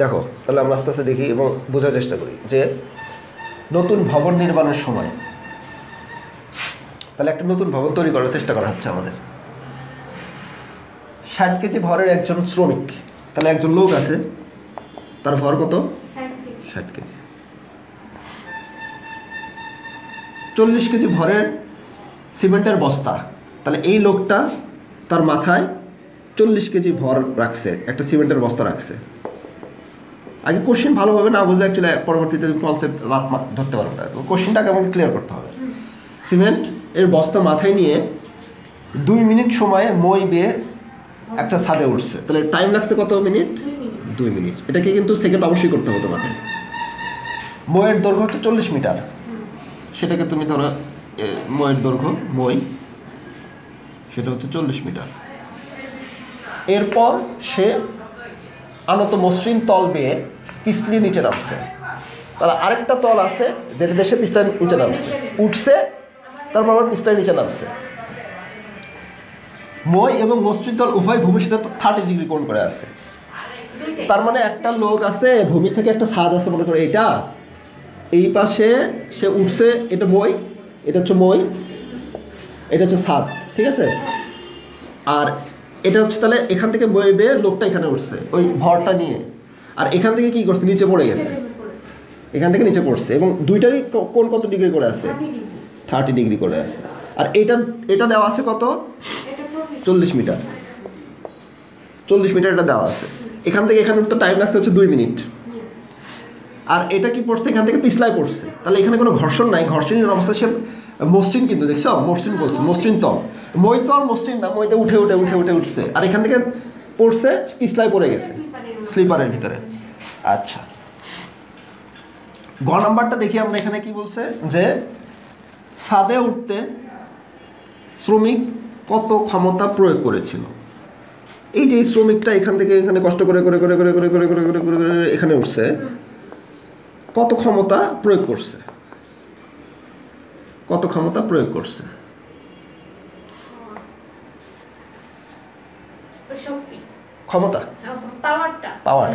দেখো তাহলে আমরা আস্তে আস্তে দেখি এবং বোঝার চেষ্টা করি যে নতুন ভবন নির্মাণের সময় তাহলে একটা নতুন ভবন তৈরি করার চেষ্টা করা হচ্ছে আমাদের। 60 কেজি ভরের একজন শ্রমিক, তাহলে একজন লোক আছে, তার ভর কত? 60 কেজি। 40 কেজি ভরের সিমেন্টের বস্তা, তাহলে এই লোকটা তার মাথায় 40 কেজি ভর রাখছে, একটা সিমেন্টের বস্তা রাখছে। আগে কোশ্চেন ভালোভাবে না বুঝলে অ্যাকচুয়ালি পরবর্তীতে কনসেপ্ট ধরতে পারবে না। কোশ্চেনটাকে আমাকে ক্লিয়ার করতে হবে। সিমেন্ট এর বস্তা মাথায় নিয়ে 2 মিনিট সময়ে মই বেয়ে একটা ছাদে উঠছে, তাহলে টাইম লাগছে কত মিনিট? 2 মিনিট। এটাকে কিন্তু সেকেন্ড অবশ্যই করতে হবে তোমাকে। মইয়ের দৈর্ঘ্য হচ্ছে 40 মিটার, সেটাকে তুমি ধরো মইয়ের দৈর্ঘ্য মই সেটা হচ্ছে 40 মিটার। এরপর সে আনত মসৃণ তল বেয়ে পিছলি নিচে নামছে, তাহলে আরেকটা তল আছে যেটা দেশে পিছলা নিচে নামছে, উঠছে, তারপর আবার পিছলা নিচে নামছে। মই এবং মসৃণ তল উভয় ভূমির সাথে 30 ডিগ্রি কোণ করে আছে। তার মানে একটা লোক আছে, ভূমি থেকে একটা ছাদ আছে, মনে করো এইটা, এই পাশে সে উঠছে, এটা মই, এটা হচ্ছে মই, এটা হচ্ছে ছাদ, ঠিক আছে? আর এটা হচ্ছে তাহলে এখান থেকে মই বেয়ে লোকটা এখানে উঠছে ওই ভরটা নিয়ে, আর এখান থেকে কি করছে? নিচে পড়ে গেছে, এখান থেকে নিচে পড়ছে, এবং দুইটারই কোণ কত ডিগ্রি করে আছে? 30 ডিগ্রি করে আছে। আর এটা দেওয়া আছে কত? 40 মিটার। 40 মিটার এটা দেওয়া আছে। এখান থেকে এখানে তো টাইম লাগছে হচ্ছে 2 মিনিট। আর এটা কি পড়ছে? এখান থেকে পিছলায় পড়ছে, তাহলে এখানে কোনো ঘর্ষণ নাই। ঘর্ষণের অবস্থা সে মসৃণ, কিন্তু দেখছো মসৃণ বলছে, মসৃণ তল। মই তো আর মসৃণ না, মইতে উঠে উঠে উঠে উঠে উঠছে, আর এখান থেকে পড়ছে, পিছলায় পড়ে গেছে স্লিপারের ভিতরে। আচ্ছা, গ নাম্বারটা দেখি আমরা। এখানে কি বলছে যে ছাদে উঠতে শ্রমিক কত ক্ষমতা প্রয়োগ করেছিল। এই যে শ্রমিকটা এখান থেকে এখানে কষ্ট করে করে করে করে করে করে করে করে করে করে এখানে উঠছে, কত ক্ষমতা প্রয়োগ করছে? কত ক্ষমতা প্রয়োগ করছে? ক্ষমতা, পাওয়ার,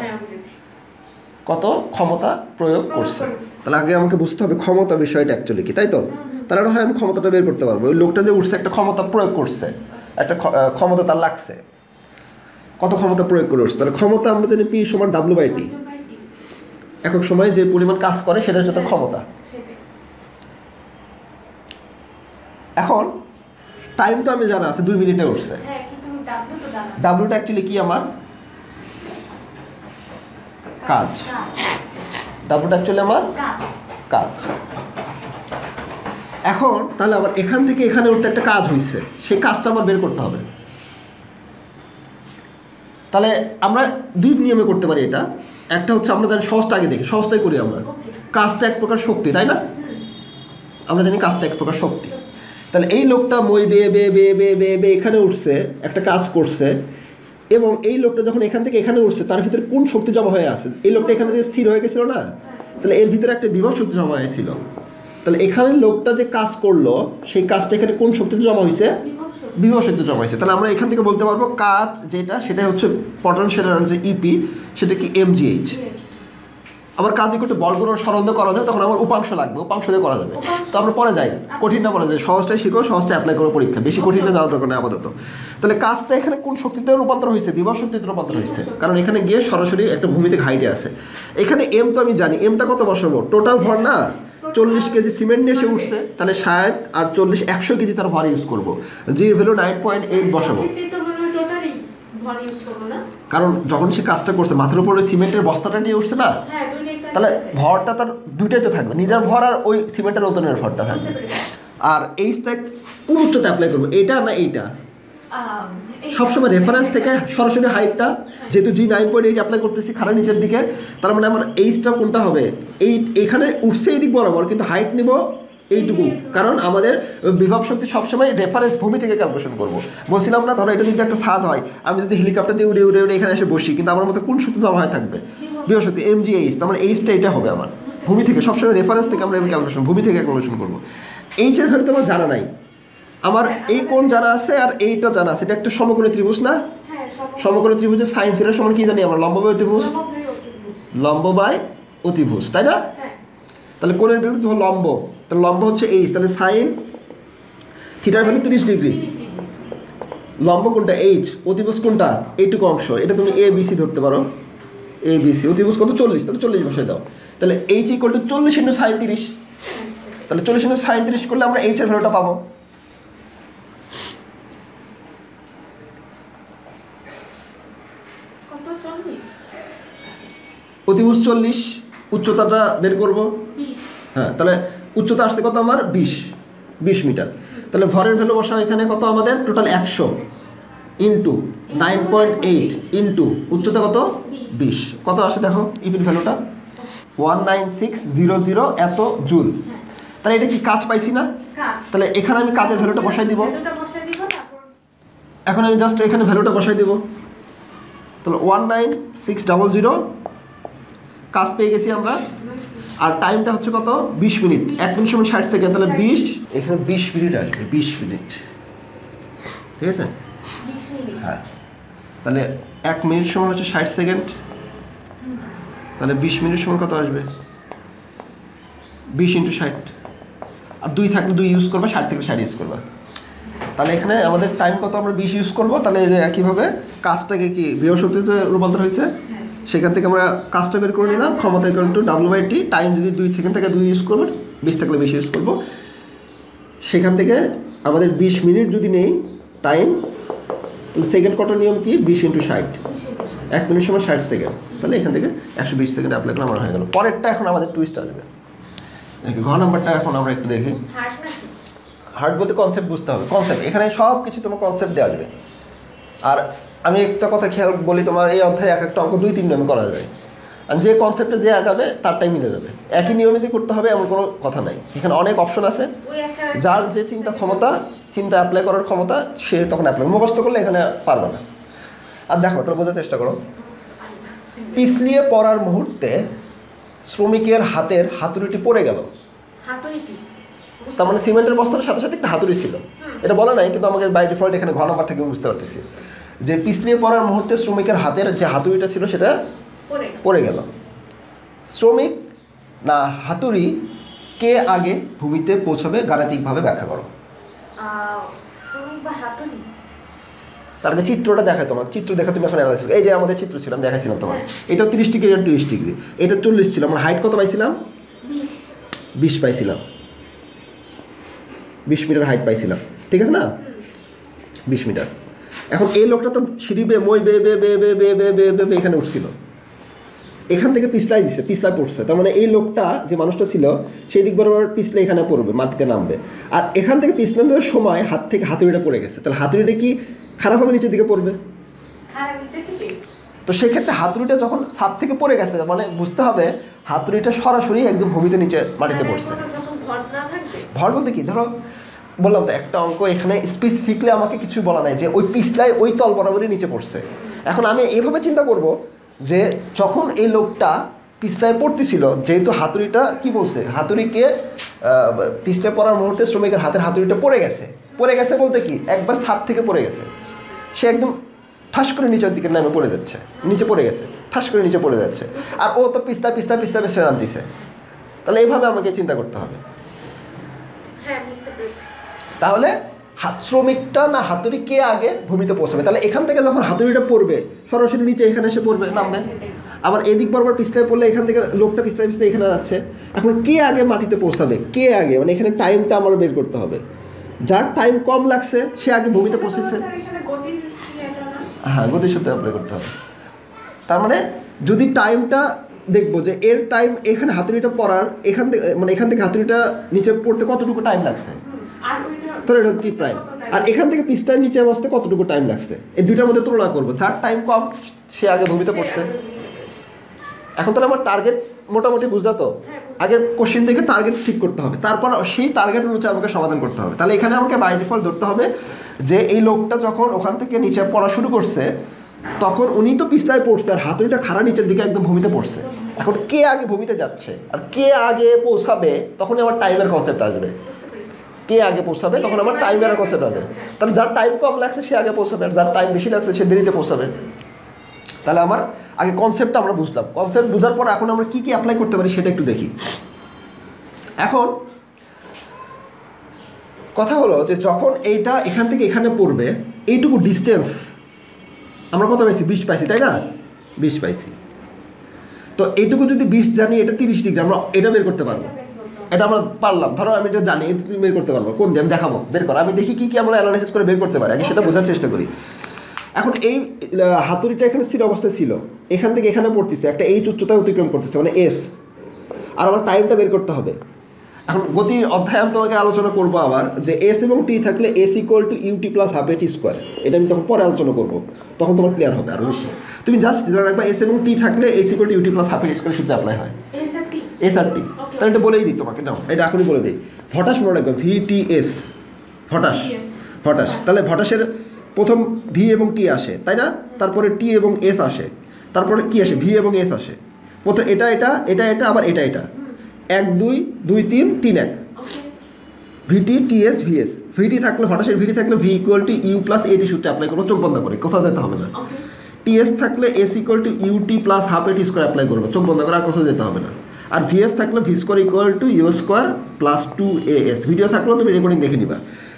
কত ক্ষমতা প্রয়োগ করছে। তাহলে আগে আমাকে বুঝতে হবে ক্ষমতা বিষয়টা অ্যাকচুয়ালি কি, তাই তো? তাহলে হয় আমি ক্ষমতাটা বের করতে পারবো। ওই লোকটা যে উঠছে একটা ক্ষমতা প্রয়োগ করছে, একটা ক্ষমতা তার লাগছে, কত ক্ষমতা প্রয়োগ করে উঠছে। তাহলে ক্ষমতা আমরা জানি পি সমান W/T, একক সময়ে যে পরিমাণ কাজ করে সেটা হচ্ছে তার ক্ষমতা। এখন টাইম তো আমি জানা আছে 2 মিনিটে উঠছে। ডাব্লিউটা অ্যাকচুয়ালি কি আমার কাজ, ডাব্লিউটা অ্যাকচুয়ালি আমার কাজ। এখন তাহলে আবার এখান থেকে এখানে উঠতে একটা কাজ হয়েছে, সেই কাজটা আমার বের করতে হবে। তাহলে আমরা 2 নিয়মে করতে পারি এটা। একটা হচ্ছে আমরা জানি সহজটা আগে দেখি, সহজটাই করি আমরা। কাজটা এক প্রকার শক্তি, তাই না? আমরা জানি কাজটা এক প্রকার শক্তি। তাহলে এই লোকটা মই বেয়ে বেয়ে বেয়ে বেয়ে বেয়ে বেয়ে এখানে উঠছে, একটা কাজ করছে, এবং এই লোকটা যখন এখান থেকে এখানে উঠছে তার ভিতরে কোন শক্তি জমা হয়ে আছে? এই লোকটা এখানে যে স্থির হয়ে গেছিল না, তাহলে এর ভিতরে একটা বিভব শক্তি জমা হয়েছিল। তাহলে এখানে লোকটা যে কাজ করলো সেই কাজটা এখানে কোন শক্তিতে জমা হয়েছে? বিভব শক্তি জমা হয়েছে। তাহলে আমরা এখান থেকে বলতে পারবো কাজ যেটা, সেটা হচ্ছে পটেনশিয়াল এনার্জি ইপি, সেটা কি mgh। আবার কাজ একটু বল করে সরল করা যায়, তখন আমার উপাংশ লাগবে, উপাংশ দিয়ে করা যাবে। তো আমরা পরে যাই, কঠিন না পরে যাই, সহজটাই শিখো, সহজটা অ্যাপ্লাই করো পরীক্ষা, বেশি কঠিন না যাওয়ার দরকার নেই আপাতত। তাহলে কাজটা এখানে কোন শক্তিতে রূপান্তর হয়েছে? বিভব শক্তিতে রূপান্তর হয়েছে, কারণ এখানে গিয়ে সরাসরি একটা ভূমি থেকে হাইটে আছে। এখানে এম তো আমি জানি, এমটা কত বসাবো? টোটাল ভর না, 40 কেজি সিমেন্ট নিয়ে এসে উঠছে, তাহলে 60 আর 40 100 কেজি তার ভর ইউজ করবো। জির ভ্যালু 9.8 বসাবো, কারণ যখন সে কাজটা করছে মাথার উপরে সিমেন্টের বস্তাটা নিয়ে উঠছে না, তাহলে ভরটা তার দুইটাই তো থাকবে, নিজের ভর আর ওই সিমেন্টের ওজনের ভরটা থাকবে। আর এই স্ট্যাক কোন উচ্চতা অ্যাপ্লাই করবো, এইটা না এইটা? সবসময় রেফারেন্স থেকে সরাসরি হাইটটা, যেহেতু G9.8 অ্যাপ্লাই করতেছি খারাপ নিচের দিকে, তার মানে আমার এইচটা কোনটা হবে? এইখানে উঠছে এই দিক বরাবর, কিন্তু হাইট নিব এইটুকু, কারণ আমাদের বিভব শক্তি সবসময় রেফারেন্স ভূমি থেকে ক্যালকুলেশন করবো। বলছিলাম না, ধরো এটা যদি একটা ছাদ হয়, আমি যদি হেলিকপ্টার দিয়ে উড়ে উড়ে উড়ে এখানে এসে বসি, কিন্তু আমার মধ্যে কোন শক্তি জমা হয়ে থাকবে? বিভব শক্তি mgh। তার মানে এইচটা এটা হবে আমার ভূমি থেকে, সবসময় রেফারেন্স থেকে আমরা ক্যালকুলেশন, ভূমি থেকে ক্যালকুলেশন করবো। এইচের ভ্যালু তো আমার জানা নাই, আমার এই কোণ জানা আছে আর এইটা জানা আছে। এটা একটা সমকোণী ত্রিভুজ না? সমকোণী ত্রিভুজের সাইন থিটা সমান কি জানি আমরা? লম্ব বাহু ত্রিভুজ। লম্ব বাই অতিভুজ, তাই না? তাহলে কোণের বিরুদ্ধে লম্ব, তাহলে লম্ব হচ্ছে এইচ, তাহলে সাইন থিটার ভ্যালু 30 ডিগ্রি। লম্ব কোনটা? এইচ। অতিভুজ কোনটা? এইটুকু অংশ, এটা তুমি এ বি সি ধরতে পারো, এ বি সি। অতিভুজ কত? 40, তাহলে 40 বসাই দাও। তাহলে H equal to 40 into sign 30, তাহলে 40 ইন্টু সাইন 30 করলে আমরা এইচ এর ভ্যালুটা পাবো। অতিভুজ 40, উচ্চতাটা বের করব। হ্যাঁ, তাহলে উচ্চতা আসছে কত আমার? 20 মিটার। তাহলে ভরের ভ্যালু বসাও এখানে কত আমাদের? টোটাল 100 ইন্টু 9.8 ইন্টু উচ্চতা কত? 20। কত আসে দেখো ইপির ভ্যালুটা? 19600 এত জুল। তাহলে এটা কি কাজ পাইছি না? তাহলে এখানে আমি কাজের ভ্যালুটা বসাই দিব। এখন আমি জাস্ট এখানে ভ্যালুটা বসাই দিব। তাহলে 19600 কাজ পেয়ে গেছি আমরা। আর টাইমটা হচ্ছে কত? 20 মিনিট। 1 মিনিট সমান 60 সেকেন্ড, তাহলে 20, এখানে 20 মিনিট আসবে, 20 মিনিট, ঠিক আছে? হ্যাঁ, তাহলে 1 মিনিট সমান হচ্ছে 60 সেকেন্ড, তাহলে 20 মিনিট সমান কত আসবে? 20 ইন্টু 60, আর 2 থাকলে 2 ইউজ করবা, 60 থেকে 60 ইউজ করবা। তাহলে এখানে আমাদের টাইম কত? আমরা 20 ইউজ করবো। তাহলে এই যে একইভাবে কাজটাকে কি বৃহস্পতিতে রূপান্তর হয়েছে, সেখান থেকে আমরা কাজটা বের করে নিলাম। ক্ষমতা ইকুয়াল টু W/T। টাইম যদি 2 সেকেন্ড থেকে 2 ইউজ করবো, 20 থাকলে 20 ইউজ করবো। সেখান থেকে আমাদের 20 মিনিট যদি নেই টাইম, তাহলে সেকেন্ড কটার নিয়ম কি? 20 ইন্টু 60, 1 মিনিট সময় 60 সেকেন্ড। তাহলে এখান থেকে 120 সেকেন্ড অ্যাপ্লাই করলে আমার হয়ে গেল। পরেরটা এখন আমাদের টুইস্ট আসবে। ঘ নাম্বারটা এখন আমরা একটু দেখি। হার্ড বলতে কনসেপ্ট বুঝতে হবে। কনসেপ্ট এখানে সব কিছু তোমার কনসেপ্ট দিয়ে আসবে। আর আমি একটা কথা খেয়াল বলি, তোমার এই অধ্যায়ে এক একটা অঙ্ক 2-3 নিয়মে করা যায়। আর যে কনসেপ্টে যে আগাবে তারটাই মিলে যাবে। একই নিয়মে যে করতে হবে এমন কোনো কথা নাই। এখানে অনেক অপশন আছে। যার যে চিন্তা ক্ষমতা, চিন্তা অ্যাপ্লাই করার ক্ষমতা, সে তখন অ্যাপ্লাই। মুখস্থ করলে এখানে পারবে না। আর দেখো, তাহলে বোঝার চেষ্টা করো। পিছলিয়ে পড়ার মুহূর্তে শ্রমিকের হাতের হাতুড়িটি পড়ে গেল। তার মানে সিমেন্টের বস্তার সাথে সাথে একটা হাতুড়ি ছিল। এটা বলা নাই, কিন্তু আমাকে বাই ডিফল্ট এখানে ঘ নাম্বার থেকে বুঝতে পারতেছি যে পিছলিয়ে পড়ার মুহূর্তে শ্রমিকের হাতের যে হাতুড়িটা ছিল সেটা পড়ে গেল। শ্রমিক না হাতুড়ি কে আগে ভূমিতে পৌঁছাবে গাণিতিকভাবে ব্যাখ্যা করো। তার আগে চিত্রটা দেখায় তোমার। চিত্র দেখা তুমি এখন অ্যানালাইসিস। এই যে আমাদের চিত্র ছিলাম, দেখাইছিলাম তোমার। এটা 30 ডিগ্রি, এটা 30 ডিগ্রি, এটা 40 ছিল। আমরা হাইট কত পাইছিলাম? 20 পাইছিলাম। 20 মিটার হাইট পাইছিলাম, ঠিক আছে না? 20 মিটার। এখন এই লোকটা তো সিঁড়ি বে মই বে বে বে বে বে বে বে বে এখানে উঠছিল, এখান থেকে পিছলাই দিচ্ছে, পিছলাই পড়ছে। তার মানে এই লোকটা যে মানুষটা ছিল সেই দিক বরাবর পিছলে এখানে পড়বে, মাটিতে নামবে। আর এখান থেকে পিছলানোর সময় হাত থেকে হাতুড়িটা পড়ে গেছে। তাহলে হাতুড়িটা কি খারাপভাবে নিচের দিকে পড়বে? তো সেক্ষেত্রে হাতুড়িটা যখন ছাদ থেকে পড়ে গেছে, মানে বুঝতে হবে হাতুড়িটা সরাসরি একদম ভূমিতে নিচে মাটিতে পড়ছে। ভর বলতে কি? ধরো বললাম তো একটা অঙ্ক, এখানে স্পেসিফিকলি আমাকে কিছু বলা নাই যে ওই পিছলাই ওই তল বরাবরই নিচে পড়ছে। এখন আমি এইভাবে চিন্তা করব যে যখন এই লোকটা পিছলায় পড়তেছিল, যেহেতু হাতুড়িটা কি বলছে, হাতুড়িকে পিছলায় পড়ার মুহূর্তে শ্রমিকের হাতের হাতুড়িটা পড়ে গেছে। পড়ে গেছে বলতে কি? একবার ছাদ থেকে পড়ে গেছে, সে একদম ঠাস করে নিচের দিকে নামে পড়ে যাচ্ছে, নিচে পড়ে গেছে, ঠাস করে নিচে পড়ে যাচ্ছে। আর ও তো পিছলা পিছলা পিছলা পিছলা নামতেছে। তাহলে এইভাবে আমাকে চিন্তা করতে হবে। তাহলে শ্রমিকটা না হাতুড়ি কে আগে ভূমিতে পৌঁছাবে? তাহলে এখান থেকে যখন হাতুড়িটা পড়বে সরাসরি নিচে এখানে এসে পড়বে, নামবে। আবার এদিক বরাবর পিছলায় পড়লে এখান থেকে লোকটা পিছলায় পিছলায় এখানে যাচ্ছে। এখন কে আগে মাটিতে পৌঁছাবে? কে আগে, মানে এখানে টাইমটা আমার বের করতে হবে। যার টাইম কম লাগছে সে আগে ভূমিতে পৌঁছেছে। হ্যাঁ, গতির সূত্র অ্যাপ্লাই করতে হবে। তার মানে যদি টাইমটা দেখবো যে এর টাইম এখানে হাতুড়িটা পড়ার, এখান থেকে মানে এখান থেকে হাতুড়িটা নিচে পড়তে কতটুকু টাইম লাগছে, তো এটা টি প্রাইম। আর এখান থেকে পিছটার নিচে বসতে কতটুকু টাইম লাগছে, এই দুইটার মধ্যে তুলনা করবো। যার টাইম কম সে আগে ভূমিতে পড়ছে। এখন তাহলে আমার টার্গেট মোটামুটি বুঝলো তো? আগের কোশ্চেন দেখে টার্গেট ঠিক করতে হবে, তারপর সেই টার্গেট অনুযায়ী আমাকে সমাধান করতে হবে। তাহলে এখানে আমাকে বাই ডিফল্ট ধরতে হবে যে এই লোকটা যখন ওখান থেকে নিচে পড়া শুরু করছে তখন উনি তো পিছলায় পড়ছে আর হাতুড়িটা খাড়া নিচের দিকে একদম ভূমিতে পড়ছে। এখন কে আগে ভূমিতে যাচ্ছে আর কে আগে পৌঁছাবে, তখনই আমার টাইমের কনসেপ্ট আসবে। কে আগে পৌঁছাবে তখন আমার টাইমের কনসেপ্ট আসবে। তাহলে যার টাইম কম লাগছে সে আগে পৌঁছাবে, আর যার টাইম বেশি লাগছে সে দেরিতে পৌঁছাবে। তাহলে আমার আগে কনসেপ্টটা আমরা বুঝলাম, কনসেপ্ট বোঝার পর এখন আমরা কী কী অ্যাপ্লাই করতে পারি সেটা একটু দেখি। এখন কথা হলো যে যখন এইটা এখান থেকে এখানে পড়বে, এইটুকু ডিস্টেন্স আমরা কত পাইছি? 20 পাইছি, তাই না? 20 পাইছি। তো এইটুকু যদি 20 জানি, এটা 30 ডিগ্রি, আমরা এটা বের করতে পারবো। এটা আমরা পারলাম, ধরো আমি এটা জানি, তুমি বের করতে পারবো। কোন দিয়ে আমি দেখাবো বের করো, আমি দেখি কী কী আমরা অ্যানালাইসিস করে বের করতে পারি, আগে সেটা বোঝার চেষ্টা করি। এখন এই হাতুড়িটা এখানে স্থির অবস্থায় ছিল, এখান থেকে এখানে পড়তেছে, একটা এইচ উচ্চতায় অতিক্রম করতেছে, মানে এস। আর আমার টাইমটা বের করতে হবে। এখন গতির অধ্যায় আমি তোমাকে আলোচনা করবো আবার, যে এস এবং টি থাকলে S equal to UT plus half AT square. এটা আমি তখন পরে আলোচনা করবো, তখন তোমার ক্লিয়ার হবে আরও বেশি। তুমি জাস্ট জানা রাখবা এস এবং টি থাকলে S equal to UT plus half AT square সূত্র অ্যাপ্লাই হয়। এস আর টি, তাহলে এটা বলেই দিই তোমাকে, নাও এটা এখনই বলে দিই। ভটাস মনে রাখবে, VTS, ভটাস। ভটাস, তাহলে ভটাসের প্রথম ভি এবং টি আসে, তাই না? তারপরে টি এবং এস আসে, তারপরে কি আসে? ভি এবং এস আসে। প্রথম এটা এটা এটা এটা আবার এটা এটা, 1 2 2 3 3 1, VT TS VS। ভিটি থাকলে ভটাসের ভিটি থাকলে V equal to U plus AT সূত্রে অ্যাপ্লাই করবো, চোখ বন্ধ করে, কোথাও যেতে হবে না। টিএস থাকলে S equal to UT plus half AT square apply করবো, চোখ বন্ধ করে, আর কোথাও যেতে হবে না। আর ভিএস থাকলে V square equal to U square plus 2AS। Video থাকলেও তুমি রেকর্ডিং দেখে নিবা।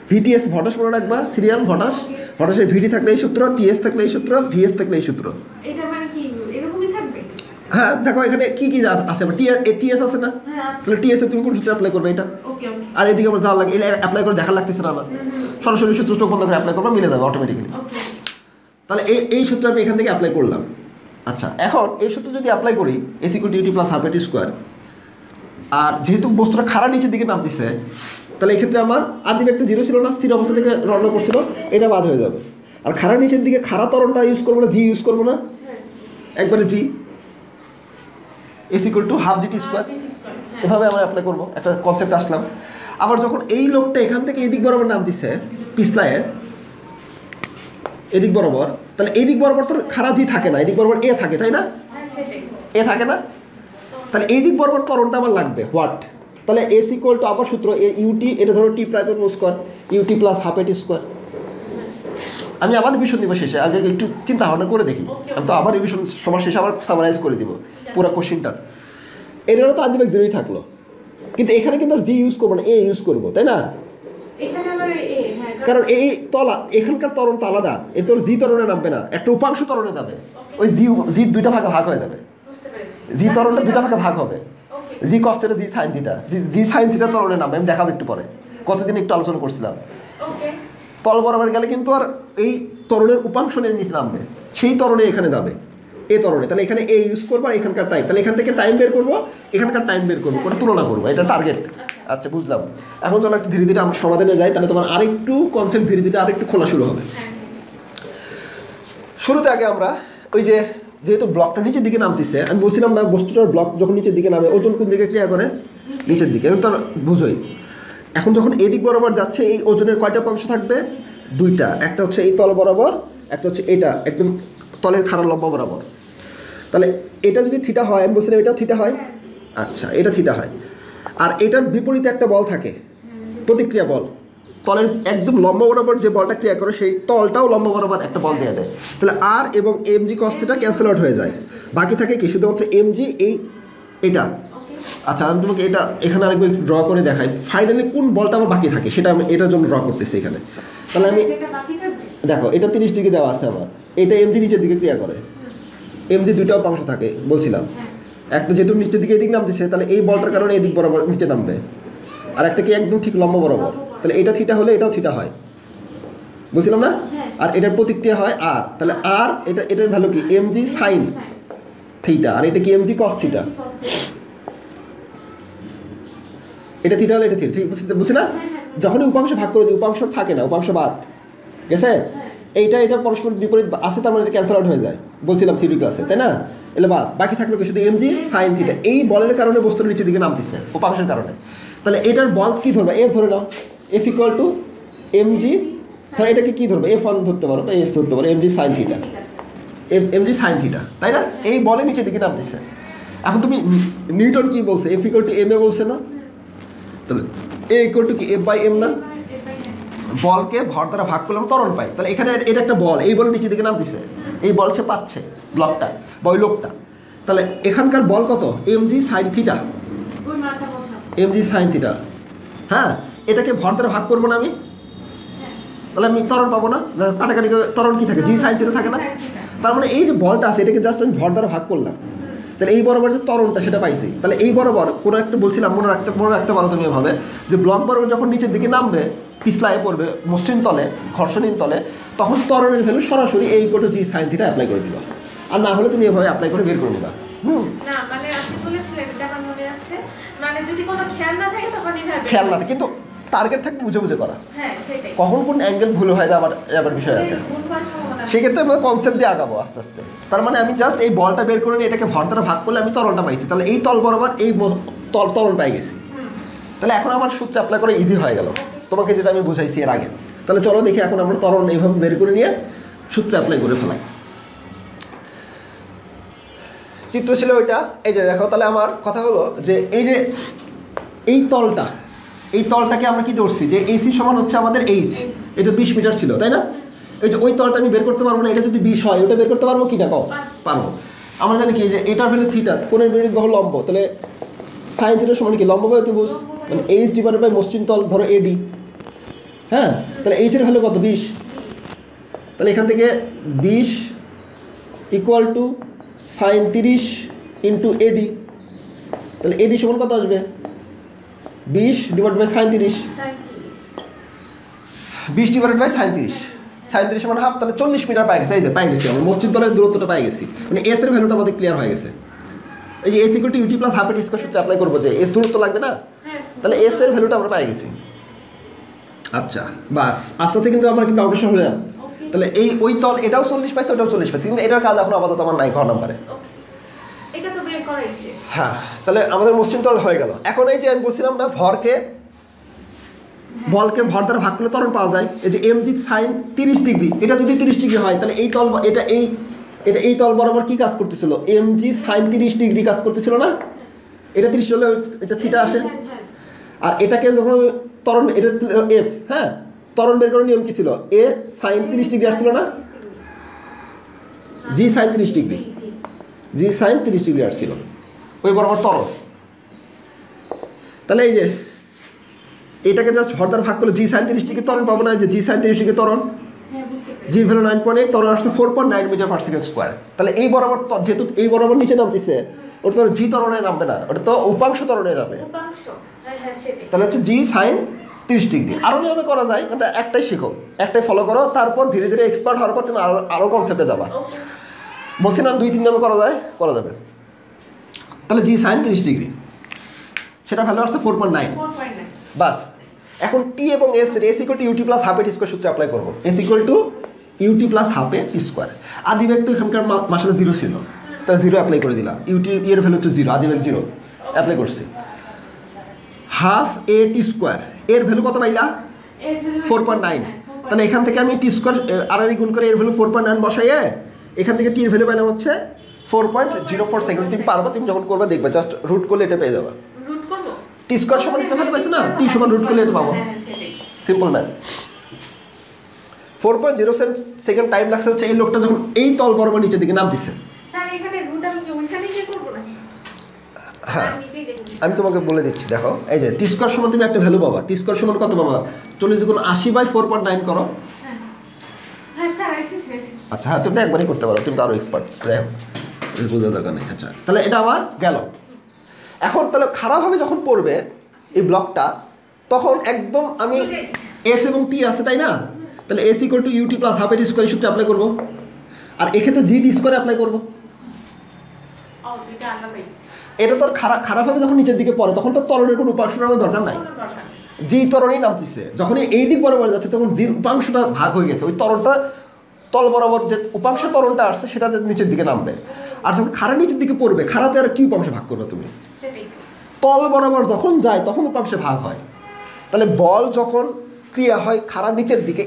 VTS ভটাস মনে রাখবা, সিরিয়াল ভটাস। ভটাসের ভিটি থাকলে এই সূত্র, টিএস থাকলে এই সূত্র, ভিএস থাকলে এই সূত্র। হ্যাঁ দেখো এখানে কী কী আছে, টিএস আছে না? তাহলে টিএসে তুমি কোন সূত্রে অ্যাপ্লাই করবে? এটা। আর এদিকে আমার যাওয়ার লাগে, অ্যাপ্লাই করে দেখা লাগতেছে না আমার, সরাসরি সূত্র চোখ বন্ধ করে অ্যাপ্লাই করবো, মিলে যাবে অটোমেটিক্যালি। তাহলে এই সূত্র আমি এখান থেকে অ্যাপ্লাই করলাম। আচ্ছা, এখন এই সূত্র যদি অ্যাপ্লাই করি, S equal to UT plus half AT square, আর যেহেতু বস্তুটা খাড়া নিচের দিকে নামতেছে, তাহলে এক্ষেত্রে আমার আদি একটা জিরো ছিল না, স্থির অবস্থা থেকে রওনা করছিল, এটা বাদ হয়ে যাবে। আর খাড়া নিচের দিকে খাড়া ত্বরণটা ইউজ করবো না, জি ইউজ করবো না, একবারে G, S equal to half G T square. এভাবে আমরা অ্যাপ্লাই করবো, একটা কনসেপ্ট আসলাম। আবার যখন এই লোকটা এখান থেকে এদিক বরাবর নামতেছে, পিছলায় এদিক বরাবর, তাহলে এই দিক বরাবর তো খাড়া জি থাকে না, এদিক বরাবর এ থাকে, তাই না? এ থাকে না? তাহলে এই দিক বরাবর ত্বরণটা আমার লাগবে হোয়াট? তাহলে এস ইকুয়াল টু আবার সূত্র এ ইউটি, এটা ধরো টি প্রাইমের square, UT plus half AT square. আমি আবার রিভিশন দিব শেষে, আগে একটু চিন্তা ভাবনা করে দেখি। আমি তো আবার রিভিশন সবার শেষে আবার সামারাইজ করে দিব পুরো কোশ্চেনটা। এটারও তো আদিবেগ জিরোই থাকলো, কিন্তু এখানে কিন্তু আর জি ইউজ করবো না, এ ইউজ করবো, তাই না? কারণ এই তলা এখানকার ত্বরণ তো আলাদা, এর তোর জি ত্বরণে নামবে না, একটা উপাংশ ত্বরণে যাবে। ওই জি দুইটা ভাগে ভাগ হয়ে যাবে, জি ত্বরণটা দুইটা ভাগে ভাগ হবে, G cos theta, G sine theta. G sine theta ত্বরণে নামবে, আমি দেখাবো একটু পরে, কতদিন একটু আলোচনা করছিলাম। তল বরাবর গেলে কিন্তু আর এই ত্বরণের উপাংশ নিয়ে নিচে নামবে, সেই ত্বরণে এখানে যাবে, এ ত্বরণে। তাহলে এখানে এ ইউজ করবো, আর এখানকার টাইম, তাহলে এখান থেকে টাইম বের করবো, এখানকার টাইম বের করবো, করে তুলনা করবো, এটা টার্গেট। আচ্ছা বুঝলাম। এখন চলো একটু ধীরে ধীরে আমার সমাধানে যাই, তাহলে তোমার আরেকটু কনসেপ্ট ধীরে ধীরে আরেকটু খোলা শুরু হবে। শুরুতে আগে আমরা ওই যে যেহেতু ব্লকটা নিচের দিকে নামতেছে, আমি বলছিলাম না বস্তুটার ব্লক যখন নিচের দিকে নামে ওজন কোন দিকে ক্রিয়া করে? নিচের দিকে। আমি তো বুঝোই। এখন যখন এদিক বরাবর যাচ্ছে, এই ওজনের কয়টা অংশ থাকবে? দুইটা, একটা হচ্ছে এই তল বরাবর, একটা হচ্ছে এটা একদম তলের খাড়া লম্বা বরাবর। তাহলে এটা যদি থিটা হয়, আমি বলছিলাম এটাও থিটা হয়। আচ্ছা, এটা থিটা হয়। আর এটার বিপরীতে একটা বল থাকে, প্রতিক্রিয়া বল। তলের একদম লম্বা বরাবর যে বলটা ক্রিয়া করে, সেই তলটাও লম্বা বরাবর একটা বল দিয়ে দেয়। তাহলে আর এবং MG cos theta cancel out হয়ে যায়, বাকি থাকে কি? শুধুমাত্র এমজি, এটা। আচ্ছা, আমি তোমাকে এটা এখানে আরেকবার ড্র করে দেখাই, ফাইনালি কোন বলটা আমার বাকি থাকে সেটা আমি এটার জন্য ড্র করতেছি এখানে। তাহলে আমি দেখো, এটা 30 ডিগ্রি দেওয়া আছে আমার, এটা এমজি নিচের দিকে ক্রিয়া করে, এমজি দুইটা অংশ থাকে বলছিলাম। একটা যেহেতু নিচের দিকে এদিক নামতেছে, তাহলে এই বলটার কারণে এদিক বরাবর নিচে নামবে, আর একটা কি একদম ঠিক লম্বা বরাবর। তাহলে এটা থিটা হলে এটাও থিটা হয়, বলছিলাম না? আর এটার প্রতিক্রিয়া হয় আর, তাহলে আর এটার ভ্যালু কি? এমজি সাইন থিটা, আর এটা কি? MG cos theta. এটা থিটা হলে এটা থিটা, ঠিক বুঝছি না? যখনই উপাংশ ভাগ করে দিই, উপাংশ থাকে না, উপাংশ বাদ গেছে। এটা পরস্পর বিপরীত আছে, তার মানে এটা ক্যান্সেল আউট হয়ে যায়, বলছিলাম থিওরি ক্লাসে, তাই না? এলে বাদ, বাকি থাকলো কি? শুধু এমজি সাইন থিটা। এই বলের কারণে বস্তুর নিচের দিকে নামতেছে, উপাংশের কারণে। তাহলে এটার বল কী ধরবে? এফ ধরে নাও, এফ ইকুয়াল টু এমজি। তাহলে এটাকে কী ধরবে? এফ ওয়ান ধরতে পারো, বা এফ ধরতে পারো, MG sine theta, MG sine theta, তাই না? এই বলে নিচের দিকে নামতেছে। এখন তুমি নিউটন কী বলছে? F equal to M A বলছে না? তাহলে এ ইকুয়াল টু কি? এফ বাই এম না? বলকে ভর দ্বারা ভাগ করলাম ত্বরণ পাই। তাহলে এখানে এটা একটা বল, এই বল নিচের দিকে নামতেছে, এই বল সে পাচ্ছে ব্লকটা বা ওই লোকটা। তাহলে এখানকার বল কত? mg sin theta, mg sin theta. হ্যাঁ, এটাকে ভর দ্বারা ভাগ করবো না আমি, তাহলে আমি ত্বরণ পাবো না, কাটাকাটি ত্বরণ কি থাকে? জি সাইন থিটা থাকে না? তার মানে এই যে বলটা আছে এটাকে জাস্ট আমি ভর দ্বারা ভাগ করলাম, তাহলে এই বরাবর যে ত্বরণটা সেটা পাইছি। তাহলে এই বরাবর কোনো একটা বলছিলাম মনে রাখতে পারো তুমি এভাবে, যে ব্লক বরাবর যখন নিচের দিকে নামবে পিছলায় পড়বে মসৃণ তলে ঘর্ষণহীন তলে, তখন ত্বরণের ভ্যালু সরাসরি এই কোটো জি সাইন থিটা অ্যাপ্লাই করে দিবা, আর না হলে তুমি এভাবে অ্যাপ্লাই করে বের করে নিবা। না মানে আপনি বলেছিলেন এটা আমার মনে আছে, মানে যদি কোনো খেয়াল না থাকে তখন এইভাবে খেয়াল না থাকে, কিন্তু টার্গেট থাকতে বুঝে বুঝে করা। হ্যাঁ সেটাই। কখন কোন অ্যাঙ্গেল ভুল হয় আবার বিষয় আছে, সেক্ষেত্রে আমরা কনসেপ্ট দিয়ে আগাবো আস্তে আস্তে। তার মানে আমি জাস্ট এই বলটা বের করে নিয়ে এটাকে ভর দ্বারা ভাগ করলে আমি তরলটা পাইছি, তাহলে এই তল বরাবর এই তরল পাই গেছি। তাহলে এখন আমার সূত্র অ্যাপ্লাই করা ইজি হয়ে গেল তোমাকে, যেটা আমি বুঝাইছি এর আগে। তাহলে চলো দেখি এখন আমরা তরল এইভাবে বের করে নিয়ে সূত্র অ্যাপ্লাই করে ফেলাই। চিত্র ছিল ওইটা, এই যে দেখো। তাহলে আমার কথা হলো যে এই যে এই তলটাকে আমরা কি ধরছি, যে এসি সমান হচ্ছে আমাদের এইচ, এটা 20 মিটার ছিল তাই না? এই যে ওই তলটা আমি বের করতে পারবো না, এটা যদি 20 হয় ওটা বের করতে পারবো কি না? কম পারবো। আমরা জানি কি যে এটার ভ্যালু থিটা, কোণের বিপরীত বাহু লম্ব, তাহলে সাইন থিটার সমান কি লম্ব বায়ু ত্রিভুজ, মানে এইচ ডিভাইডেড বাই মসৃণ তল ধরো এডি। হ্যাঁ, তাহলে এইচের ভ্যালু কত? 20। তাহলে এখান থেকে 20 equal to sine 30 into AD, তাহলে এডি সমান কত আসবে? 20 divide by sine 30, 20 divide by sine 30, sine 30 সমান হাফ, তাহলে 40 মিটার পাই গেছে। এই যে পাই গেছি আমরা মসৃণ তলের দূরত্বটা পাই গেছি, মানে এস এর ভ্যালুটা আমাদের ক্লিয়ার হয়ে গেছে। এই যে S equal to UT plus half এর স্কয়ার সূত্র অ্যাপ্লাই করবো, যে এস দূরত্ব লাগবে না, তাহলে এস এর ভ্যালুটা আমরা পাই গেছি। আচ্ছা বাস, আস্তে আস্তে কিন্তু আমরা কিন্তু অগ্রসর হলাম। তাহলে এই ওই তল এটাও 40 পাইছে, ওটাও 40 পাইছে, কিন্তু এটার কাজ এখন আপাতত আমার নাই ঘর নাম্বারে। এটা তো বের করাই শেষ। হ্যাঁ, তাহলে আমাদের মসৃণ তল হয়ে গেল। এখন এই যে আমি বলছিলাম না বলকে ভর দ্বারা ভাগ করলে ত্বরণ পাওয়া যায়, এই যে mg সাইন 30 ডিগ্রি, এটা যদি 30 ডিগ্রি হয় তাহলে এই তল এটা এই তল বরাবর কি কাজ করতেছিল? mg সাইন 30 ডিগ্রি কাজ করতেছিল না? এটা 30 হলে এটা থিটা আসে, আর এটাকে যখন ত্বরণ, এটা এফ, হ্যাঁ ত্বরণ বের করার নিয়ম কি ছিল? এ সাইন 30 ডিগ্রি আসছিল না, জি সাইন 30 ডিগ্রি, জি সাইন 30 ডিগ্রি আসছিল ওই বরাবর ত্বরণ। তাহলে এই যে এটাকে জাস্ট ভর দ্বারা ভাগ করলে জি সাইন 30 ডিগ্রি ত্বরণ পাবো না, যে জি সাইন 30 ডিগ্রি ত্বরণ, জির ভ্যালু 9.8, ত্বরণ আসছে 4.9 মিটার পার সেকেন্ড স্কোয়ার। তাহলে এই বরাবর যেহেতু এই বরাবর নিচে নামতেছে, ওটা তো জি ত্বরণে নামবে না, ওটা তো উপাংশ ত্বরণে যাবে। তাহলে হচ্ছে জি সাইন 30 ডিগ্রি। আরও নিয়মে করা যায়, কিন্তু একটাই শিখো, একটাই ফলো করো, তারপর ধীরে ধীরে এক্সপার্ট হওয়ার পর তুমি আরও কনসেপ্টে যাবা। বলছি না 2-3 নিয়মে করা যাবে। তাহলে জি সাইন 30 ডিগ্রি, সেটা ভ্যালু আসছে 4.9। বাস, এখন টি এবং s equal to UT plus half এর স্কোয়ার সূত্রে অ্যাপ্লাই করবো। S equal to UT plus half এর স্কোয়ার। আদিবেগ তো এখানকার মাসালে 0 ছিল, তাহলে 0 অ্যাপ্লাই করে দিলাম। ইউটি এর ভ্যালু হচ্ছে 0, আদিবেগ 0 অ্যাপ্লাই করছি। হাফ এ টি স্কোয়ার, এর ভ্যালু কত পাইলা? 4.9। তাহলে এখান থেকে আমি টি স্কোয়ার আর গুণ করে এর ভ্যালু 4.9 বসাইয়ে এখান থেকে টির ভ্যালু পাইলাম হচ্ছে 4.04 সেকেন্ড। তুমি পারবা, তুমি যখন করবে দেখবে, জাস্ট রুট করলে এটা পেয়ে যাবে। টি স্কোয়ার সমান একটা ভ্যালু পাইছো না, টি সমান রুট করলে এটা পাবো, সিম্পল ম্যাথ। 4.07 সেকেন্ড টাইম লাগছে হচ্ছে এই লোকটা যখন এই তল বরাবর নিচের দিকে নাম দিচ্ছে। হ্যাঁ, আমি তোমাকে বলে দিচ্ছি, দেখো এই যে টি স্কোয়ার সমান তুমি একটা ভ্যালু পাবা। টি স্কোয়ার সমান কত পাবা? 40/4.9 করো। আচ্ছা হ্যাঁ, তুমি তো একবারই করতে পারো, তুমি তো আরও এক্সপার্ট, দেখো বোঝার দরকার নেই। আচ্ছা, তাহলে এটা আমার গেল। এখন তাহলে খারাপভাবে যখন পড়বে এই ব্লকটা, তখন একদম আমি এস এবং টি আছে তাই না, তাহলে s equal to UT plus half এর স্কোয়ার সূত্রে অ্যাপ্লাই করবো, আর এক্ষেত্রে জি টি স্কোয়ার অ্যাপ্লাই করবো। এটা তো খারাপভাবে যখন নিচের দিকে পড়ে তখন তো ত্বরণের কোনো উপাংশ নামার দরকার নাই, জি ত্বরণই নামতেছে। যখন এই দিক বরাবর যাচ্ছে তখন জির উপাংশটা ভাগ হয়ে গেছে, ওই ত্বরণটা তল বরাবর যে উপাংশ ত্বরণটা আসছে সেটা নিচের দিকে নামবে। আর যখন খাড়া নিচের দিকে পড়বে, খাড়াতে আর কি উপাংশে ভাগ করবে তুমি? তল বরাবর যখন যায় তখন উপাংশে ভাগ হয়। তাহলে বল যখন ক্রিয়া হয় খাড়া নিচের দিকে,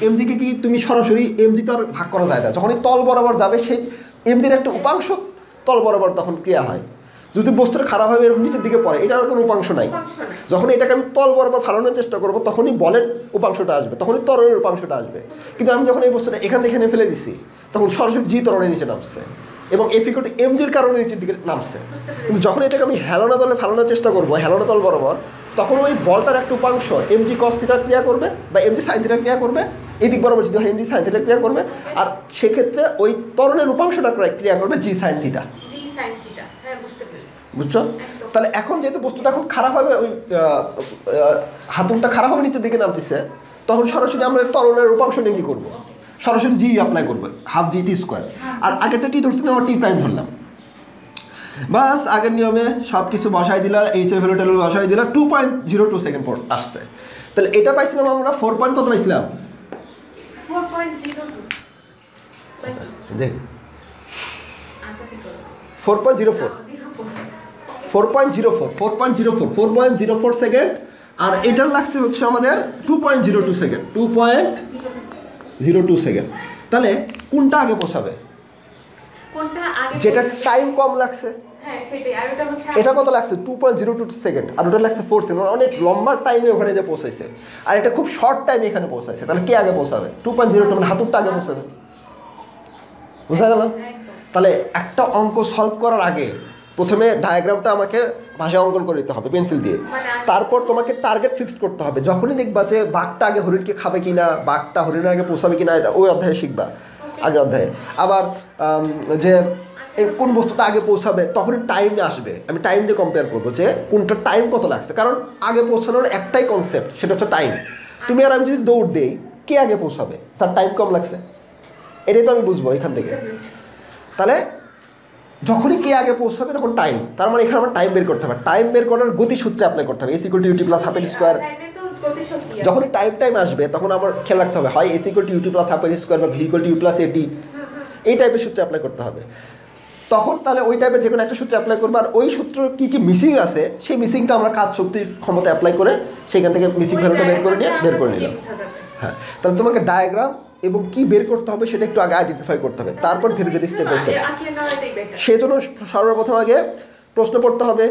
এমজিকে কি তুমি সরাসরি এমজি তো আর ভাগ করা যায় না, যখনই তল বরাবর যাবে সেই এমজির একটা উপাংশ তল বরাবর তখন ক্রিয়া হয়, যদি বস্তুটা খারাপ হবে এরকম নিচের দিকে পড়ে, এটার কোনো উপাংশ নাই। যখন এটাকে আমি তল বরাবর ফালানোর চেষ্টা করবো তখনই বলের উপাংশটা আসবে, তখনই ত্বরণের উপাংশটা আসবে। কিন্তু আমি যখন এই বস্তুটা এখান থেকে এখানে ফেলে দিছি তখন সরাসরি জি ত্বরণের নিচে নামছে এবং F=mg কারণে নিচের দিকে নামছে। কিন্তু যখন এটাকে আমি হেলানো তলে ফেলানোর চেষ্টা করবো হেলানো তল বরাবর, তখন ওই বলটার একটা উপাংশ mg cos θ ক্রিয়া করবে বা mg sin θ ক্রিয়া করবে, এই দিক বরাবর যদি mg sin θ ক্রিয়া করবে, আর সেক্ষেত্রে ওই ত্বরণের উপাংশটা ক্রিয়া করবে g sin θ। বুঝছো? তাহলে এখন যেহেতু বস্তুটা এখন খারাপ হবে, ওই হাতুড়টা খারাপ হবে নিচের দিকে নামতেছে, তখন সরাসরি আমরা ত্বরণের উপাংশ নিয়ে কী করবো? সরাসরি জি অ্যাপ্লাই করবো, হাফ জি টি স্কোয়ার। আর আগেরটা টি ধরছি না, আমার টি প্রাইম ধরলাম, বাস আগের নিয়মে সব কিছু বসাই দিলা, এইচ ভ্যালু টেলু বসাই দিলা, 2.02 সেকেন্ড পর আসছে। তাহলে এটা পাইছিলাম আমরা 4 পয়েন্ট কত পাইছিলাম? 4.04 সেকেন্ড, আর এটার লাগছে হচ্ছে আমাদের 2.02 সেকেন্ড, 2.02 সেকেন্ড। তাহলে কোনটা আগে পৌঁছাবে? যেটা টাইম কম লাগছে এটা কত লাগছে? 2.02 সেকেন্ড, আর ওটা লাগছে 4 সেকেন্ড, অনেক লম্বা টাইমে ওখানে যে পৌঁছাইছে, আর এটা খুব শর্ট টাইমে এখানে পৌঁছাইছে। তাহলে কে আগে পৌঁছাবে? 2.02 মানে হাতুড়টা আগে পৌঁছাবে। বুঝা গেল? তাহলে একটা অঙ্ক সলভ করার আগে প্রথমে ডায়াগ্রামটা আমাকে ভাষায় অঙ্কন করে দিতে হবে পেন্সিল দিয়ে, তারপর তোমাকে টার্গেট ফিক্সড করতে হবে। যখনই দেখবা যে বাঘটা আগে হরিণকে খাবে কিনা, বাঘটা হরিণের আগে পৌঁছাবে কিনা, এটা ওই অধ্যায়ে শিখবা, আগের অধ্যায়ে। আবার যে কোন বস্তুটা আগে পৌঁছাবে তখনই টাইমে আসবে, আমি টাইম দিয়ে কম্পেয়ার করবো যে কোনটা টাইম কত লাগছে, কারণ আগে পৌঁছানোর একটাই কনসেপ্ট, সেটা হচ্ছে টাইম। তুমি আর আমি যদি দৌড় দেই, কে আগে পৌঁছাবে, স্যার টাইম কম লাগছে, এটাই তো আমি বুঝবো এখান থেকে। তাহলে যখনই কে আগে পৌঁছাবে তখন টাইম, তার মানে এখানে আমার টাইম বের করতে হবে। টাইম বের করার গতিসূত্রে অ্যাপ্লাই করতে হবে, S=ut + হাফ এল স্কোয়ার। যখনই টাইম আসবে তখন আমার খেয়াল রাখতে হবে হয় S=ut + হাফ এল স্কোয়ার বা v=u + at, এই টাইপের সূত্রে অ্যাপ্লাই করতে হবে। তখন তাহলে ওই টাইপের যে কোনো একটা সূত্রে অ্যাপ্লাই করবো, আর ওই সূত্র কী কী মিসিং আছে সেই মিসিংটা আমরা কাজ শক্তির ক্ষমতা অ্যাপ্লাই করে সেখান থেকে মিসিং ভ্যালুটা বের করে নিলাম। হ্যাঁ, তাহলে তোমাকে ডায়াগ্রাম এবং কি বের করতে হবে সেটা একটু আগে আইডেন্টিফাই করতে হবে, তারপর ধীরে ধীরে স্টেপ বাই স্টেপ। সেই জন্য সর্বপ্রথম আগে প্রশ্ন পড়তে হবে,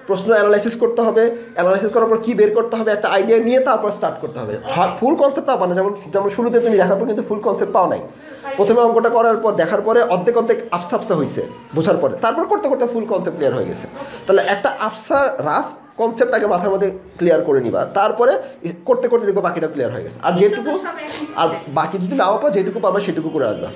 প্রশ্ন অ্যানালাইসিস করতে হবে, অ্যানালাইসিস করার পর কী বের করতে হবে একটা আইডিয়া নিয়ে তারপর স্টার্ট করতে হবে। ফুল কনসেপ্ট পাবা না, যেমন শুরুতে তুমি দেখার পর কিন্তু ফুল কনসেপ্ট পাও নাই। প্রথমে অঙ্কটা করার পর দেখার পরে অর্ধেক আফসা হয়েছে বোঝার পরে, তারপর করতে করতে ফুল কনসেপ্ট ক্লিয়ার হয়ে গেছে। তাহলে একটা আফসা রাফ কনসেপ্ট আগে মাথার মধ্যে ক্লিয়ার করে নিবা, তারপরে করতে করতে দেখবো বাকিটা ক্লিয়ার হয়ে গেছে। আর যেটুকু আর বাকি যদি নাও পাও যেটুকু পারবা সেটুকু করে আসবা।